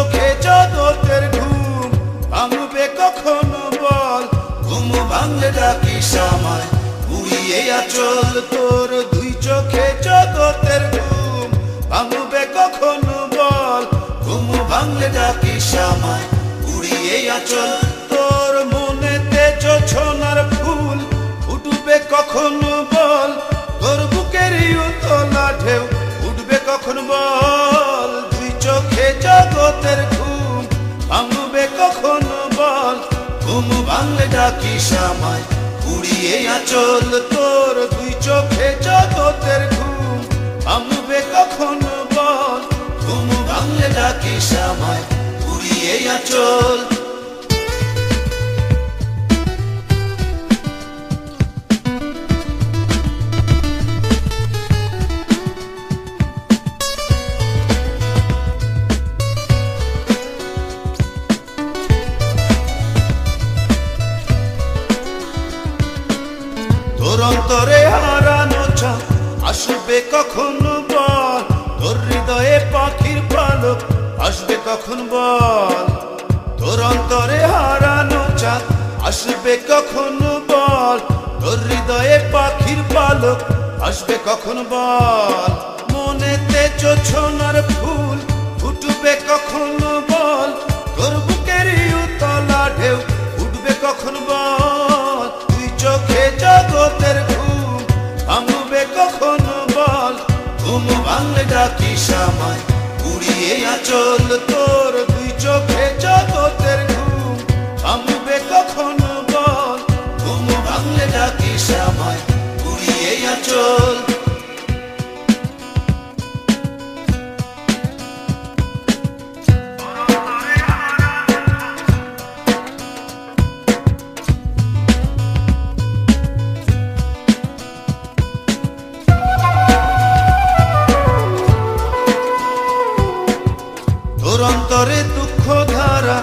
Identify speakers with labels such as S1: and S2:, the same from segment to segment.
S1: চোখে জগতের ঘুম ভাঙবে কখনো বল, ঘুম ভাঙলে ডাকিস আমায় উড়িয়ে আঁচল তোর। দুই চোখে জগতের ঘুম ভাঙবে কখনো বল, ঘুম ভাঙলে ডাকিস আমায় উড়িয়ে আঁচল তোর। মনেতে জোছনার ফুল ফুটবে কখনো বল, তোর বুকের উতলা ঢেউ উঠবে কখন বল। দুই চোখে জগতের ঘুম ভাঙবে কখনো বল, ঘুম ভাঙলে ডাকিস আমায় উড়িয়ে আঁচল তোর। দুই চোখে জগতের ঘুম ভাঙবে কখনো বল, ঘুম ভাঙলে ডাকিস আমায় উড়িয়ে আঁচল। তোর অন্তরে হারানো চাঁদ আসবে কখনো বল, তোর হৃদয়ে পাখির পালক আসবে কখন বল। তোর অন্তরে হারানো চাঁদ আসবে কখনো বল, তোর হৃদয়ে পাখির পালক আসবে কখন বল। মনেতে জোছনার ফুল ফুটবে কখনো বল, তোর বুকের উতলা ঢেউ উঠবে কখন বল। তুই চোখে জগতের ঘুম ভাঙবে কখনো বল, ঘুম ভাঙলে ডাকিস আমায় উড়িয়ে আঁচল তোর। দুই চোখে জগতের ঘুম ভাঙবে কখনো বল, ঘুম ভাঙলে ডাকিস আমায় উড়িয়ে আঁচল। তোর অন্তরে দুঃখ ধারা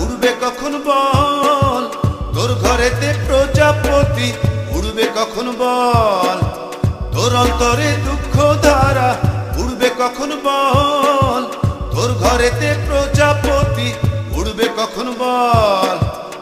S1: উড়বে কখন বল, তোর ঘরেতে প্রজাপতি উড়বে কখন বল। তোর অন্তরে দুঃখ ধারা উড়বে কখন বল, তোর ঘরেতে প্রজাপতি উড়বে কখন বল।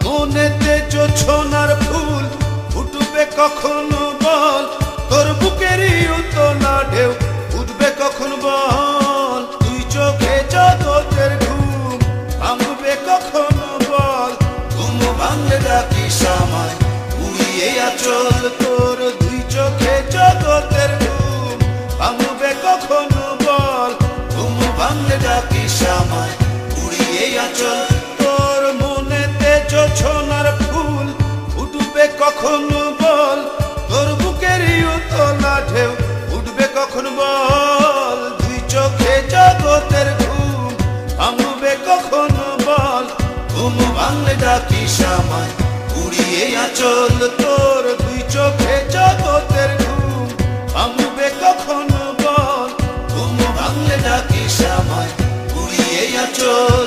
S1: মনেতে জোছনার ফুল ফুটবে কখনো বল, তোর বুকের উতলা ঢেউ উঠবে কখন বল। তুই চোখে জগতের ঘুম ভাঙবে কখনো বল, ঘুম ভাঙলে ডাকিস আমায় উড়িয়ে আঁচল তোর। দুই চোখে জগতের ঘুম ভাঙবে কখনো বল, ঘুম ভাঙলে ডাকিস আমায় উড়িয়ে আঁচল তোর। মনেতে জোছনার ফুল ফুটবে কখনো বল, তোর বুকের উতলা ঢেউ উঠবে কখন বল। দুই চোখে জগতের ঘুম ভাঙবে কখনো বল, ঘুম ভাঙলে ডাকিস আমায় উড়িয়ে আঁচল তোর। দুই চোখে জগতের ঘুম ভাঙবে কখনো বল, ঘুম ভাঙলে ডাকিস আমায় উড়িয়ে আঁচল।